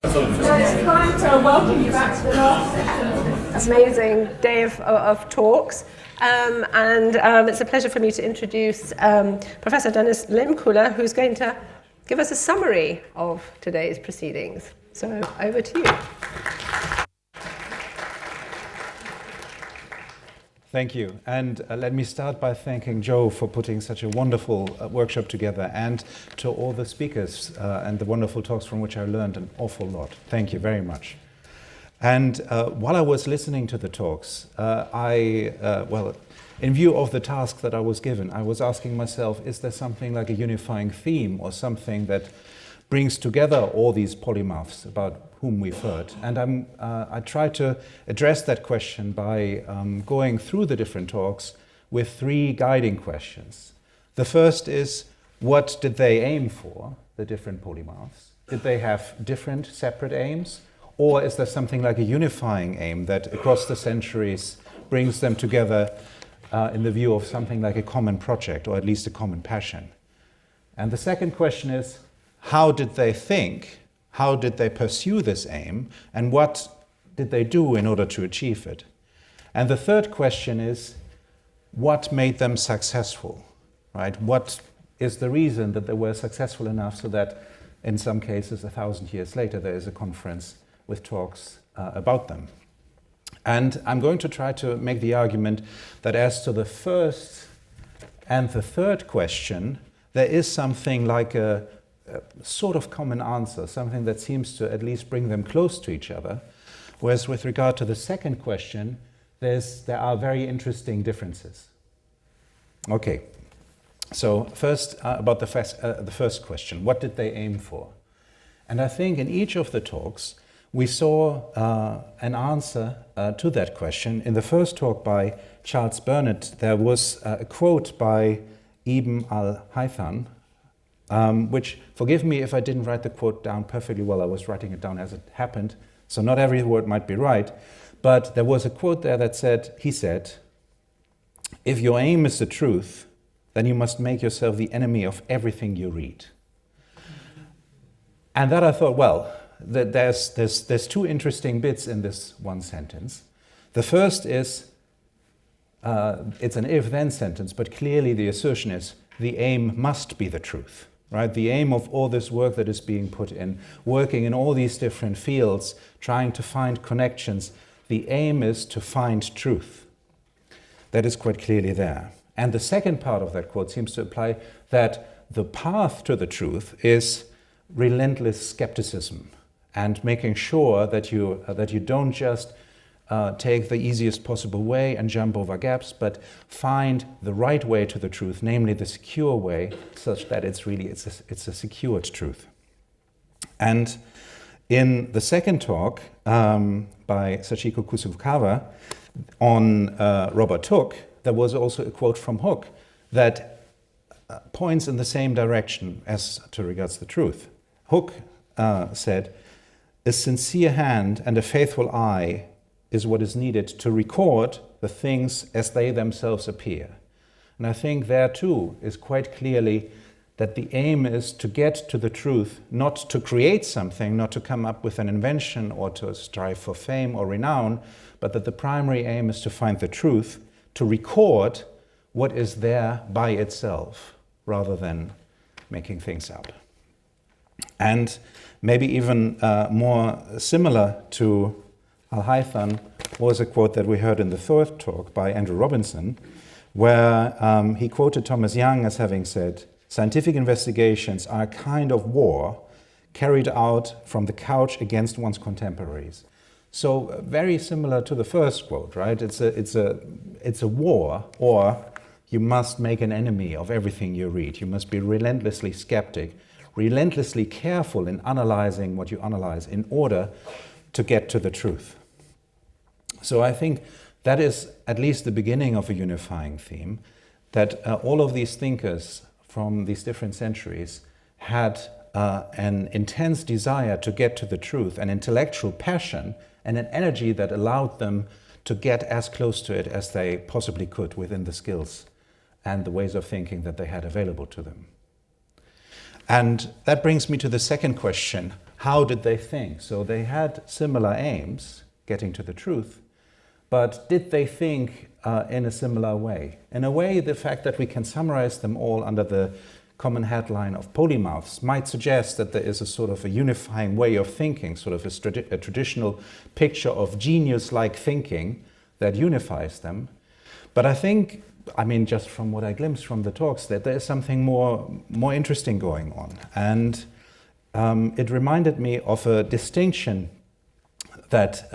It's time to welcome you back to the last session of this amazing day of talks. It's a pleasure for me to introduce Professor Dennis Lehmkuhl, who's going to give us a summary of today's proceedings. So over to you. Thank you. And let me start by thanking Joe for putting such a wonderful workshop together, and to all the speakers and the wonderful talks from which I learned an awful lot. Thank you very much. And while I was listening to the talks, in view of the task that I was given, I was asking myself, is there something like a unifying theme or something that brings together all these polymaths about whom we've heard? And I tried to address that question by going through the different talks with three guiding questions. The first is, what did they aim for, the different polymaths? Did they have different, separate aims? Or is there something like a unifying aim that across the centuries brings them together in the view of something like a common project, or at least a common passion? And the second question is, how did they think? How did they pursue this aim? And what did they do in order to achieve it? And the third question is, what made them successful? Right? What is the reason that they were successful enough so that in some cases 1,000 years later there is a conference with talks about them? And I'm going to try to make the argument that as to the first and the third question, there is something like a sort of common answer, something that seems to at least bring them close to each other. Whereas with regard to the second question, there are very interesting differences. Okay, so first about the first question, what did they aim for? And I think in each of the talks, we saw an answer to that question. In the first talk by Charles Burnett, there was a quote by Ibn al-Haytham, which, forgive me if I didn't write the quote down perfectly well, I was writing it down as it happened, so not every word might be right, but there was a quote there that he said, if your aim is the truth, then you must make yourself the enemy of everything you read. And that I thought, well, there's two interesting bits in this one sentence. The first is, it's an if-then sentence, but clearly the assertion is, the aim must be the truth. Right? The aim of all this work that is being put in, working in all these different fields, trying to find connections, the aim is to find truth. That is quite clearly there. And the second part of that quote seems to imply that the path to the truth is relentless skepticism and making sure that you don't just take the easiest possible way and jump over gaps, but find the right way to the truth, namely the secure way, such that it's a secured truth. And in the second talk by Sachiko Kusukawa on Robert Hooke, there was also a quote from Hooke that points in the same direction as to regards the truth. Hooke said, "A sincere hand and a faithful eye is what is needed to record the things as they themselves appear." And I think there too is quite clearly that the aim is to get to the truth, not to create something, not to come up with an invention or to strive for fame or renown, but that the primary aim is to find the truth, to record what is there by itself, rather than making things up. And maybe even more similar to Al-Haytham was a quote that we heard in the third talk by Andrew Robinson, where he quoted Thomas Young as having said, "Scientific investigations are a kind of war carried out from the couch against one's contemporaries." So very similar to the first quote, right? It's a war, or you must make an enemy of everything you read. You must be relentlessly skeptic, relentlessly careful in analyzing what you analyze in order to get to the truth. So I think that is at least the beginning of a unifying theme, that all of these thinkers from these different centuries had an intense desire to get to the truth, an intellectual passion, and an energy that allowed them to get as close to it as they possibly could within the skills and the ways of thinking that they had available to them. And that brings me to the second question. how did they think? So they had similar aims, getting to the truth, but did they think in a similar way? In a way, the fact that we can summarize them all under the common headline of polymaths might suggest that there is a sort of a unifying way of thinking, sort of a traditional picture of genius-like thinking that unifies them. But I think, I mean, just from what I glimpsed from the talks, that there is something more interesting going on. And it reminded me of a distinction that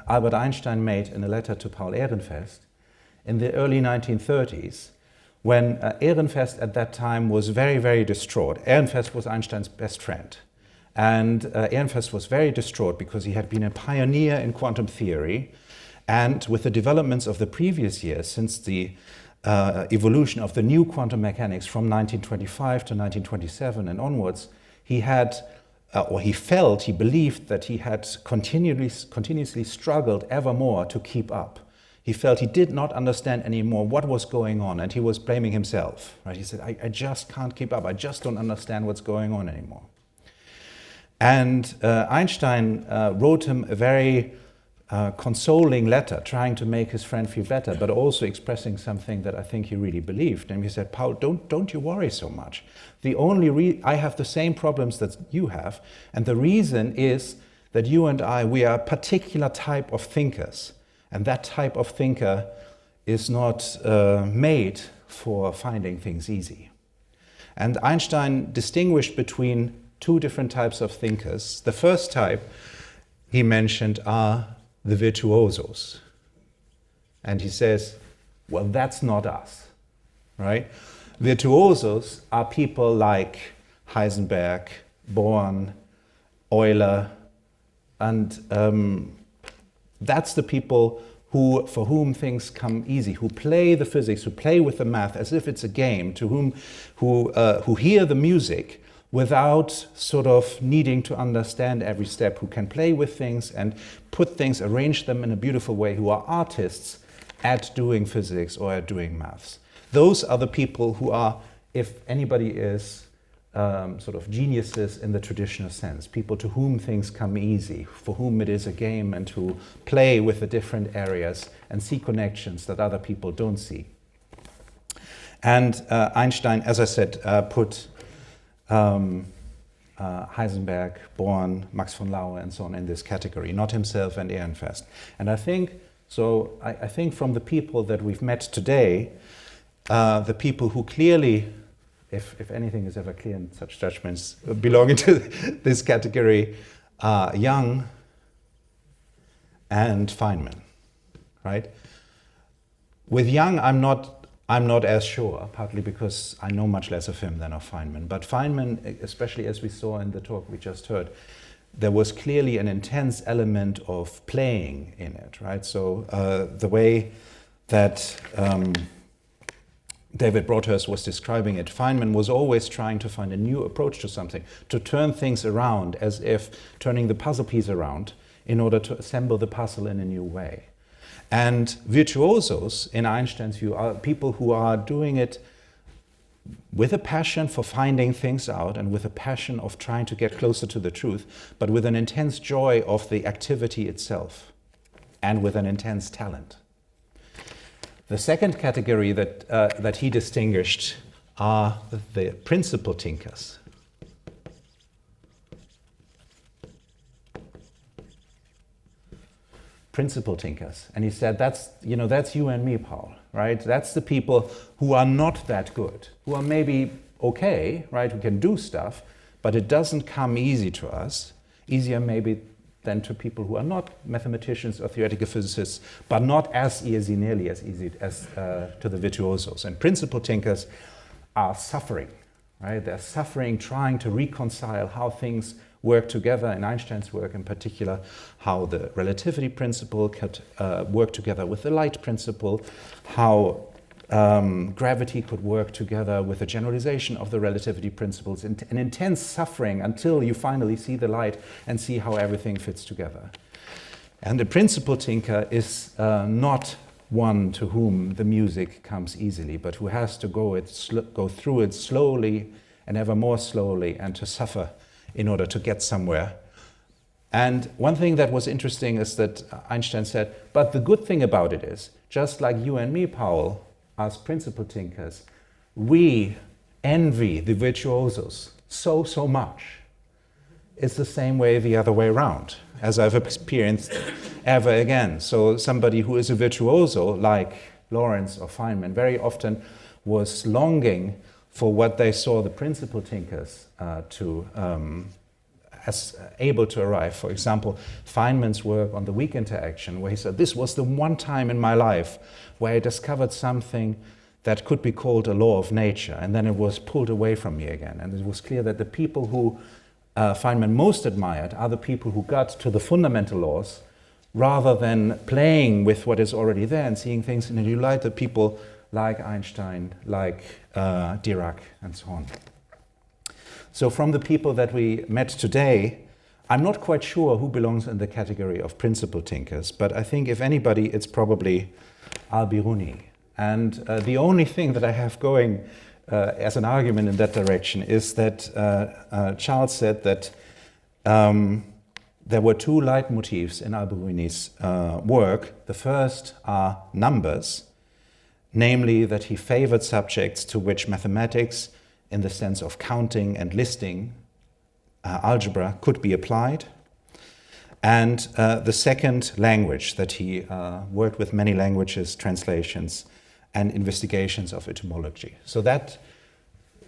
Albert Einstein made in a letter to Paul Ehrenfest in the early 1930s, when Ehrenfest at that time was very, very distraught. Ehrenfest was Einstein's best friend. And Ehrenfest was very distraught because he had been a pioneer in quantum theory. And with the developments of the previous years, since the evolution of the new quantum mechanics from 1925 to 1927 and onwards, he believed that he had continuously struggled ever more to keep up. He felt he did not understand anymore what was going on, and he was blaming himself. Right? He said, I just can't keep up. I just don't understand what's going on anymore. And Einstein wrote him a very consoling letter, trying to make his friend feel better, but also expressing something that I think he really believed. And he said, Paul, don't you worry so much. I have the same problems that you have, and the reason is that you and we are a particular type of thinkers. And that type of thinker is not made for finding things easy. And Einstein distinguished between two different types of thinkers. The first type he mentioned are the virtuosos. And he says, well, that's not us, right? Virtuosos are people like Heisenberg, Born, Euler, and that's the people for whom things come easy, who play the physics, who play with the math as if it's a game, who hear the music without sort of needing to understand every step, who can play with things and put things, arrange them in a beautiful way, who are artists at doing physics or at doing maths. Those are the people who are, if anybody is, sort of geniuses in the traditional sense, people to whom things come easy, for whom it is a game, and who play with the different areas and see connections that other people don't see. And Einstein, as I said, put Heisenberg, Born, Max von Laue, and so on in this category, not himself and Ehrenfest. And I think from the people that we've met today, the people who clearly, if anything is ever clear in such judgments, belonging to this category, are Young and Feynman, right? With Young, I'm not as sure, partly because I know much less of him than of Feynman. But Feynman, especially as we saw in the talk we just heard, there was clearly an intense element of playing in it, right? So the way that David Broadhurst was describing it, Feynman was always trying to find a new approach to something, to turn things around as if turning the puzzle piece around in order to assemble the puzzle in a new way. And virtuosos, in Einstein's view, are people who are doing it with a passion for finding things out and with a passion of trying to get closer to the truth, but with an intense joy of the activity itself and with an intense talent. The second category that he distinguished are the principal thinkers. Principal thinkers. And he said, that's you and me, Paul, right? That's the people who are not that good, who are maybe okay, right? Who can do stuff, but it doesn't come easy to us. Easier maybe than to people who are not mathematicians or theoretical physicists, but not as easy, nearly as easy as to the virtuosos. And principal thinkers are suffering, right? They're suffering, trying to reconcile how things work together, in Einstein's work in particular, how the relativity principle could work together with the light principle, how gravity could work together with the generalization of the relativity principles, an intense suffering until you finally see the light and see how everything fits together. And the principal thinker is not one to whom the music comes easily, but who has to go through it slowly and ever more slowly and to suffer in order to get somewhere, And one thing that was interesting is that Einstein said, but the good thing about it is, just like you and me, Paul, as principal thinkers, we envy the virtuosos so much. It's the same way the other way around, as I've experienced ever again. So somebody who is a virtuoso, like Lawrence or Feynman, very often was longing for what they saw the principal thinkers as able to arrive. For example, Feynman's work on the weak interaction, where he said, this was the one time in my life where I discovered something that could be called a law of nature, and then it was pulled away from me again. And it was clear that the people who Feynman most admired are the people who got to the fundamental laws, rather than playing with what is already there and seeing things in a new light, the people like Einstein, like Dirac, and so on. So from the people that we met today, I'm not quite sure who belongs in the category of principal thinkers, but I think if anybody, it's probably Al-Biruni. And the only thing that I have going as an argument in that direction is that Charles said that there were two leitmotifs in Al-Biruni's work. The first are numbers, namely that he favored subjects to which mathematics, in the sense of counting and listing, algebra, could be applied. And the second, language, that he worked with many languages, translations, and investigations of etymology. So that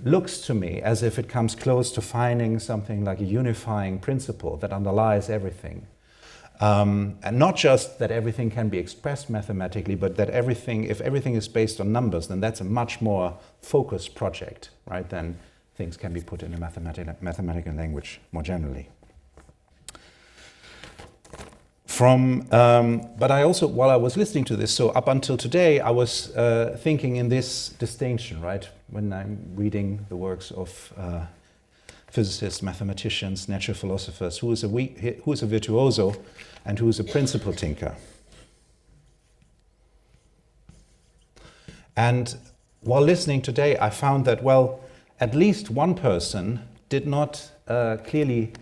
looks to me as if it comes close to finding something like a unifying principle that underlies everything. And not just that everything can be expressed mathematically, but that everything, if everything is based on numbers, then that's a much more focused project, right, than things can be put in a mathematical language more generally. But I also, while I was listening to this, so up until today, I was thinking in this distinction, right, when I'm reading the works of physicists, mathematicians, natural philosophers, who is a virtuoso and who is a principal thinker. And while listening today, I found that, well, at least one person did not clearly,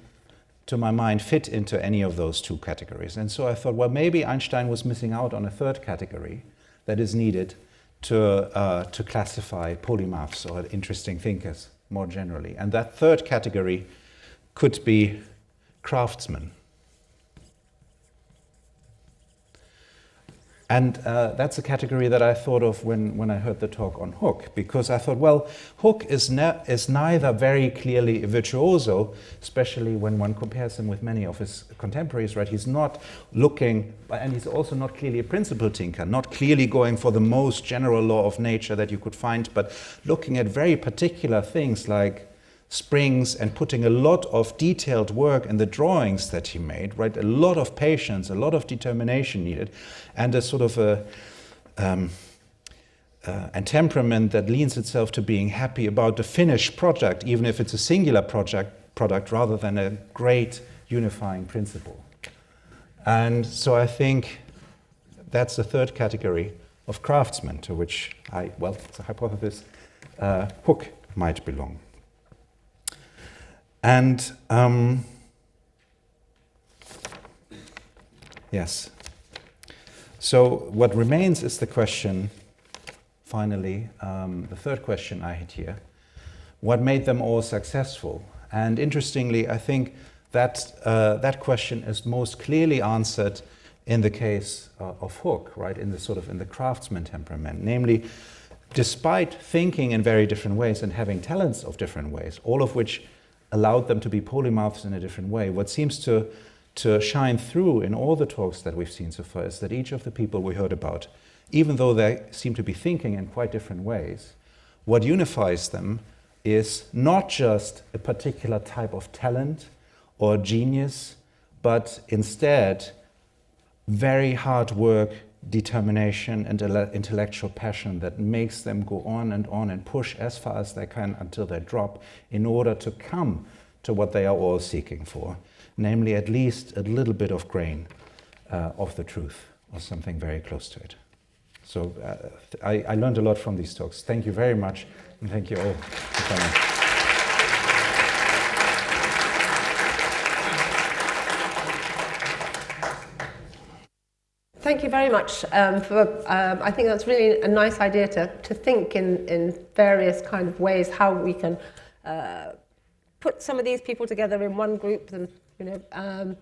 to my mind, fit into any of those two categories. And so I thought, well, maybe Einstein was missing out on a third category that is needed to classify polymaths or interesting thinkers more generally. And that third category could be craftsmen. And that's a category that I thought of when I heard the talk on Hooke, because I thought, well, Hooke is neither very clearly a virtuoso, especially when one compares him with many of his contemporaries, right? He's not looking, and he's also not clearly a principal thinker, not clearly going for the most general law of nature that you could find, but looking at very particular things like springs and putting a lot of detailed work in the drawings that he made, right? A lot of patience, a lot of determination needed, and a sort of a temperament that leans itself to being happy about the finished project, even if it's a singular product rather than a great unifying principle. And so I think that's the third category of craftsmen to which it's a hypothesis, Hooke might belong. And yes, so what remains is the question, finally, the third question I had here, what made them all successful? And interestingly, I think that that question is most clearly answered in the case of Hooke, right, in the craftsman temperament, namely, despite thinking in very different ways and having talents of different ways, all of which allowed them to be polymaths in a different way. What seems to shine through in all the talks that we've seen so far is that each of the people we heard about, even though they seem to be thinking in quite different ways, what unifies them is not just a particular type of talent or genius, but instead very hard work, determination, and intellectual passion that makes them go on and push as far as they can until they drop in order to come to what they are all seeking for, namely at least a little bit of grain of the truth or something very close to it. So I learned a lot from these talks. Thank you very much, and thank you all for coming. Thank you very much I think that's really a nice idea to think in various kind of ways how we can put some of these people together in one group and, you know...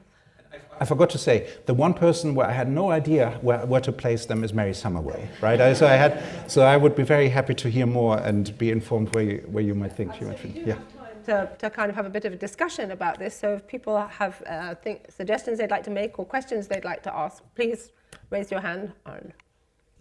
I forgot to say, the one person where I had no idea where to place them is Mary Summerway, right? So I would be very happy to hear more and be informed where you might think she might fit. Yeah. To kind of have a bit of a discussion about this. So if people have suggestions they'd like to make or questions they'd like to ask, please raise your hand.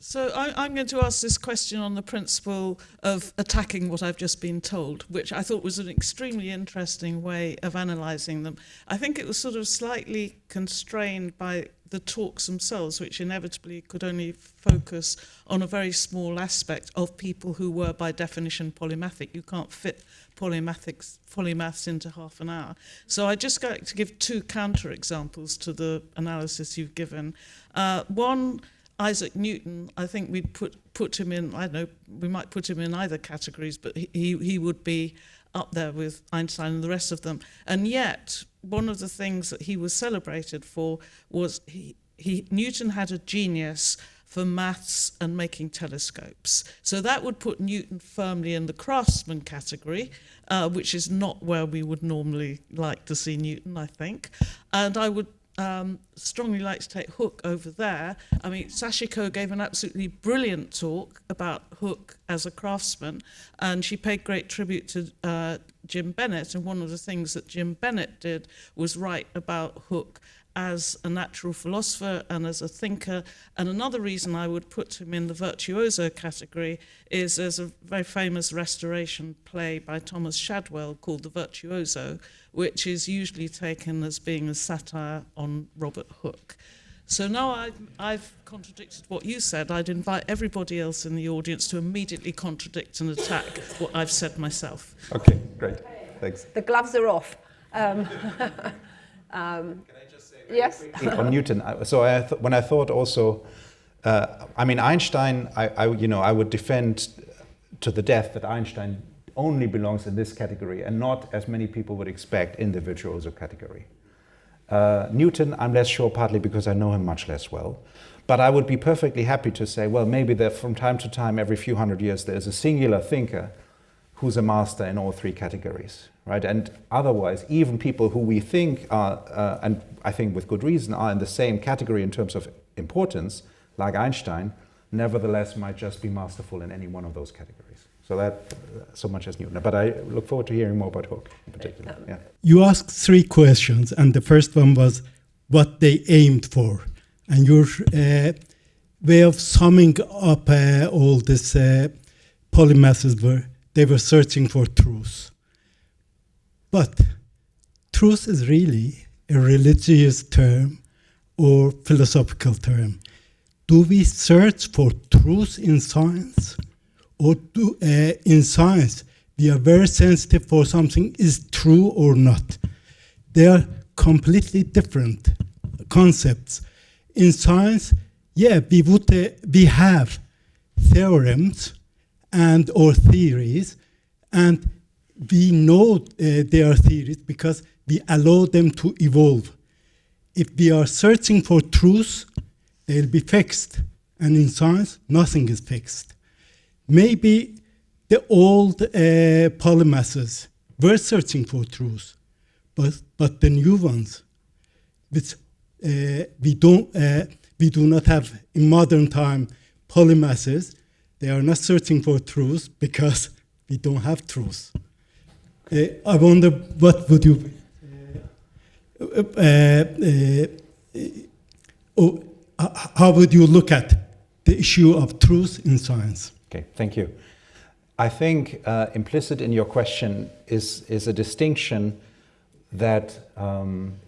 So I'm going to ask this question on the principle of attacking what I've just been told, which I thought was an extremely interesting way of analysing them. I think it was sort of slightly constrained by the talks themselves, which inevitably could only focus on a very small aspect of people who were by definition polymathic. You can't fit polymaths into half an hour. So I'd just like to give two counter examples to the analysis you've given. One, Isaac Newton, I think we'd put him in, I don't know, we might put him in either categories, but he would be up there with Einstein and the rest of them. And yet, one of the things that he was celebrated for was Newton had a genius for maths and making telescopes. So that would put Newton firmly in the craftsman category, which is not where we would normally like to see Newton, I think. And I would strongly like to take Hooke over there. I mean, Sachiko gave an absolutely brilliant talk about Hooke as a craftsman, and she paid great tribute to Jim Bennett, and one of the things that Jim Bennett did was write about Hooke as a natural philosopher and as a thinker. And another reason I would put him in the virtuoso category is there's a very famous restoration play by Thomas Shadwell called The Virtuoso, which is usually taken as being a satire on Robert Hooke. So now I've contradicted what you said. I'd invite everybody else in the audience to immediately contradict and attack what I've said myself. Okay, great. Thanks. The gloves are off. Yes. On Newton, so when I thought also, I mean, Einstein, I would defend to the death that Einstein only belongs in this category and not, as many people would expect, in the virtuoso category. Newton, I'm less sure, partly because I know him much less well. But I would be perfectly happy to say, well, maybe there, from time to time, every few hundred years, there is a singular thinker who's a master in all three categories, right? And otherwise, even people who we think are, and I think with good reason, are in the same category in terms of importance, like Einstein, nevertheless might just be masterful in any one of those categories. So that, so much as Newton. But I look forward to hearing more about Hooke in particular. Yeah. You asked three questions, and the first one was what they aimed for. And your way of summing up all this polymaths were, they were searching for truth. But truth is really a religious term or philosophical term. Do we search for truth in science? Or in science, we are very sensitive for something is true or not. They are completely different concepts. In science, yeah, we have theorems and or theories, and we know they are theories because we allow them to evolve. If we are searching for truth, they'll be fixed. And in science, nothing is fixed. Maybe the old polymaths were searching for truth, but the new ones, which we do not have in modern time polymaths, they are not searching for truth because we don't have truth. I wonder what would you how would you look at the issue of truth in science? Okay, thank you. I think implicit in your question is a distinction that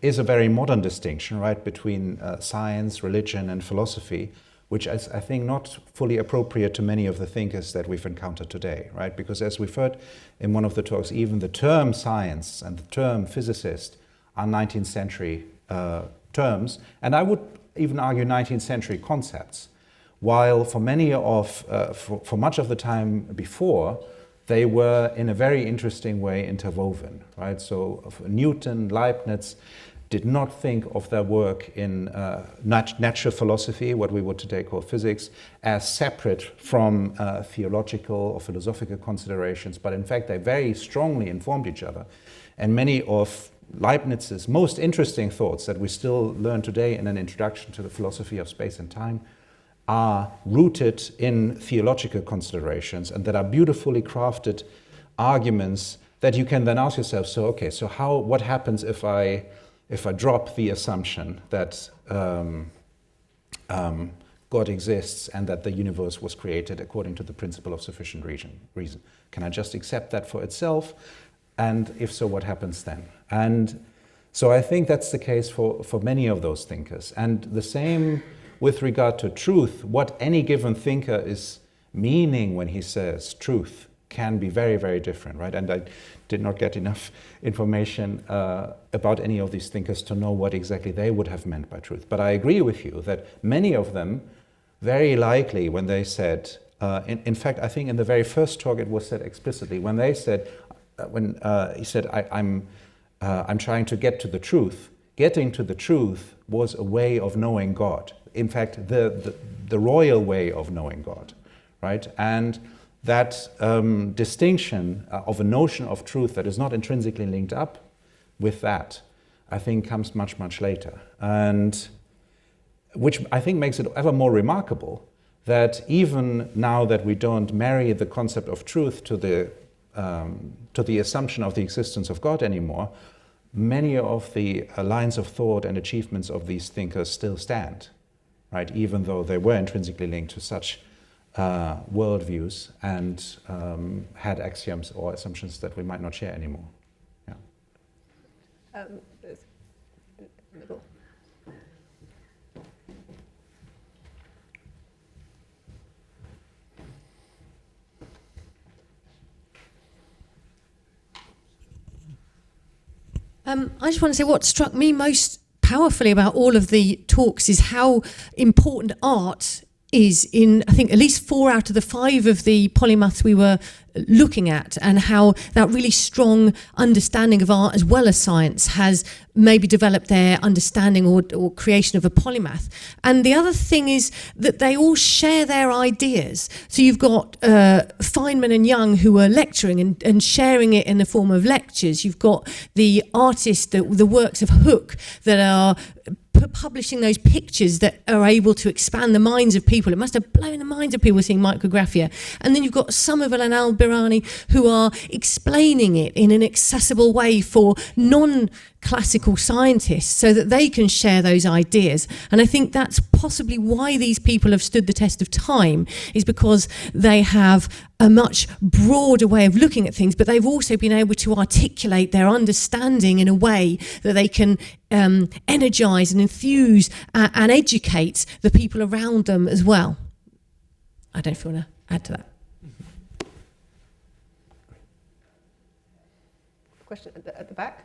is a very modern distinction, right, between science, religion, and philosophy, which is, I think, not fully appropriate to many of the thinkers that we've encountered today, right? Because as we've heard in one of the talks, even the term science and the term physicist are 19th century terms, and I would even argue 19th century concepts. While for many of, for much of the time before, they were in a very interesting way interwoven, right? So Newton, Leibniz, did not think of their work in natural philosophy, what we would today call physics, as separate from theological or philosophical considerations, but in fact they very strongly informed each other. And many of Leibniz's most interesting thoughts that we still learn today in an introduction to the philosophy of space and time are rooted in theological considerations, and that are beautifully crafted arguments that you can then ask yourself, so okay, so what happens if I drop the assumption that God exists and that the universe was created according to the principle of sufficient reason? Can I just accept that for itself? And if so, what happens then? And so I think that's the case for many of those thinkers. And the same with regard to truth. What any given thinker is meaning when he says truth can be very, very different, right? And I did not get enough information about any of these thinkers to know what exactly they would have meant by truth. But I agree with you that many of them, very likely when they said, in fact, I think in the very first talk it was said explicitly, when they said, he said, I'm trying to get to the truth. Getting to the truth was a way of knowing God. In fact, the royal way of knowing God, right? And that distinction of a notion of truth that is not intrinsically linked up with that, I think comes much, much later. And which I think makes it ever more remarkable that even now that we don't marry the concept of truth to the assumption of the existence of God anymore, many of the lines of thought and achievements of these thinkers still stand, right? Even though they were intrinsically linked to such worldviews and had axioms or assumptions that we might not share anymore. Yeah. Middle. I just want to say what struck me most powerfully about all of the talks is how important art is in, I think, at least 4 out of the 5 of the polymaths we were looking at, and how that really strong understanding of art as well as science has maybe developed their understanding or creation of a polymath. And the other thing is that they all share their ideas. So you've got Feynman and Young who are lecturing and sharing it in the form of lectures. You've got the artists, the works of Hook that are publishing those pictures that are able to expand the minds of people. It must have blown the minds of people seeing micrographia. And then you've got Somerville and Al-Birani who are explaining it in an accessible way for non-classical scientists so that they can share those ideas. And I think that's possibly why these people have stood the test of time, is because they have a much broader way of looking at things, but they've also been able to articulate their understanding in a way that they can energize and enthuse and educate the people around them as well. I don't know if you want to add to that. Question at the back.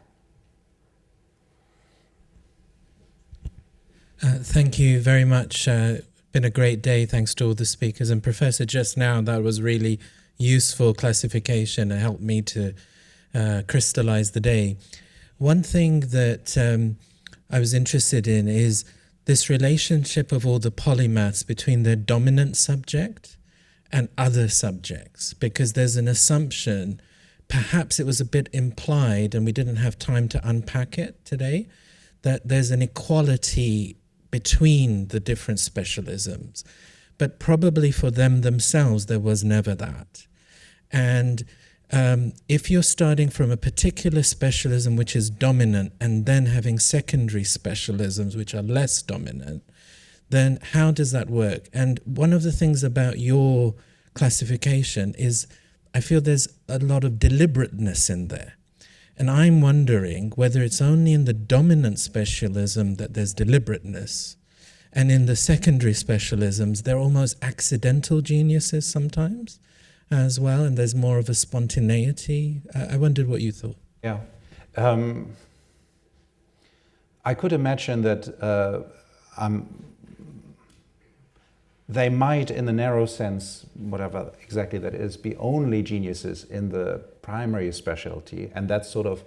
Thank you very much. Been a great day, thanks to all the speakers. And Professor, just now, that was really useful classification. It helped me to crystallize the day. One thing that I was interested in is this relationship of all the polymaths between their dominant subject and other subjects, because there's an assumption, perhaps it was a bit implied and we didn't have time to unpack it today, that there's an equality between the different specialisms. But probably for them themselves, there was never that. And if you're starting from a particular specialism which is dominant and then having secondary specialisms which are less dominant, then how does that work? And one of the things about your classification is I feel there's a lot of deliberateness in there. And I'm wondering whether it's only in the dominant specialism that there's deliberateness, and in the secondary specialisms, they're almost accidental geniuses sometimes as well, and there's more of a spontaneity. I wondered what you thought. Yeah. I could imagine that they might, in the narrow sense, whatever exactly that is, be only geniuses in the primary specialty, and that's sort of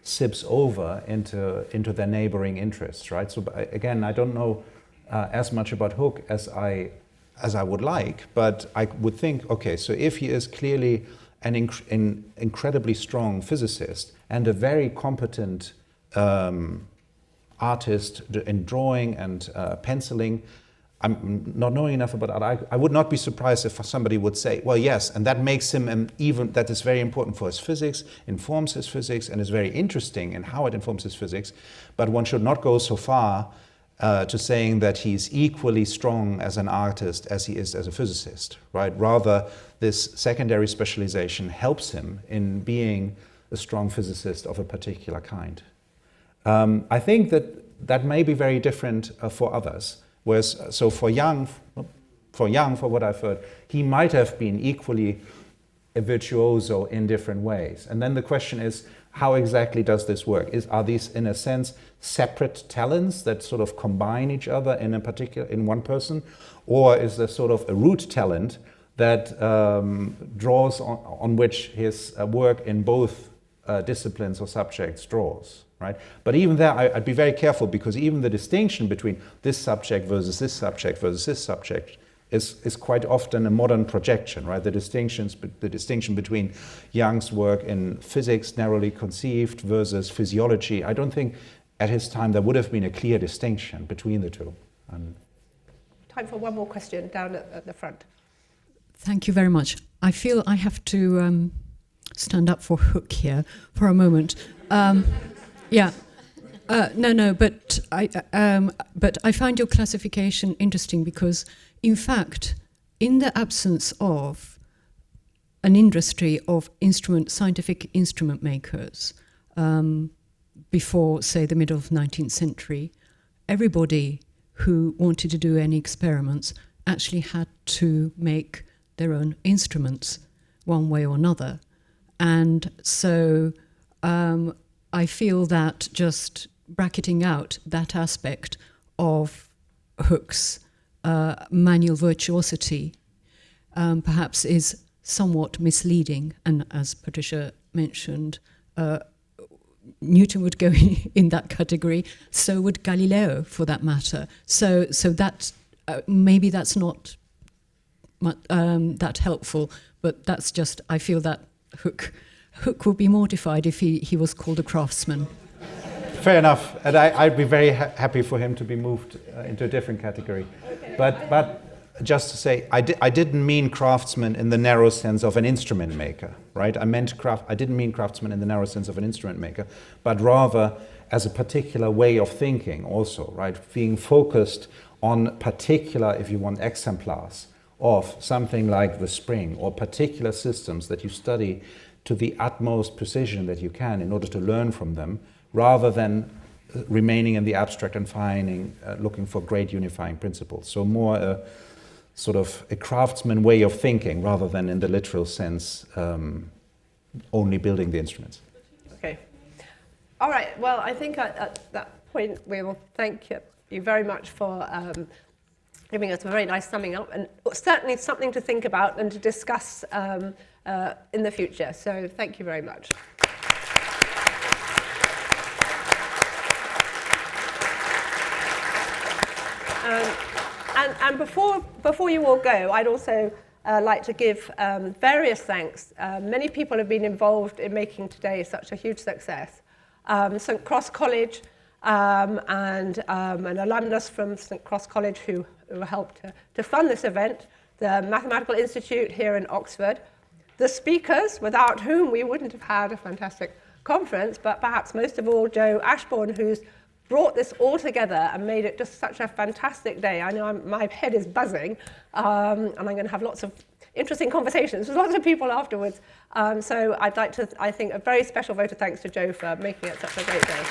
sips over into their neighboring interests, right? So again, I don't know as much about Hooke as I would like, but I would think, okay, so if he is clearly an incredibly strong physicist and a very competent artist in drawing and penciling, I'm not knowing enough about art. I would not be surprised if somebody would say, well, yes, and that makes him that is very important for his physics, informs his physics, and is very interesting in how it informs his physics. But one should not go so far to saying that he's equally strong as an artist as he is as a physicist, right? Rather, this secondary specialization helps him in being a strong physicist of a particular kind. I think that may be very different for others. Whereas, so for Young, for what I've heard, he might have been equally a virtuoso in different ways. And then the question is, how exactly does this work? Are these, in a sense, separate talents that sort of combine each other in one person? Or is there sort of a root talent that draws on which his work in both disciplines or subjects draws? Right? But even there, I'd be very careful, because even the distinction between this subject versus this subject versus this subject is quite often a modern projection, right? The distinction between Young's work in physics, narrowly conceived, versus physiology. I don't think at his time there would have been a clear distinction between the two. Time for one more question down at the front. Thank you very much. I feel I have to stand up for Hooke here for a moment. Yeah, but I find your classification interesting, because, in fact, in the absence of an industry of scientific instrument makers before, say, the middle of the 19th century, everybody who wanted to do any experiments actually had to make their own instruments one way or another. And so I feel that just bracketing out that aspect of Hooke's manual virtuosity perhaps is somewhat misleading. And as Patricia mentioned, Newton would go in that category, so would Galileo for that matter. So that maybe that's not that helpful, but that's just, I feel that Hooke would be mortified if he was called a craftsman. Fair enough, and I'd be very happy for him to be moved into a different category. Okay. But just to say, I didn't mean craftsman in the narrow sense of an instrument maker, right? I didn't mean craftsman in the narrow sense of an instrument maker, but rather as a particular way of thinking also, right? Being focused on particular, if you want, exemplars of something like the spring, or particular systems that you study to the utmost precision that you can in order to learn from them, rather than remaining in the abstract and looking for great unifying principles. So more a sort of a craftsman way of thinking, rather than in the literal sense only building the instruments. Okay. All right. Well, I think at that point we will thank you very much for giving us a very nice summing up, and certainly something to think about and to discuss in the future. So thank you very much. And before you all go, I'd also like to give various thanks. Many people have been involved in making today such a huge success. St. Cross College and an alumnus from St. Cross College who helped to fund this event, the Mathematical Institute here in Oxford, the speakers, without whom we wouldn't have had a fantastic conference, but perhaps most of all Joe Ashbourne, who's brought this all together and made it just such a fantastic day. I know my head is buzzing, and I'm going to have lots of interesting conversations with lots of people afterwards. So I'd like to, I think, a very special vote of thanks to Joe for making it such a great day.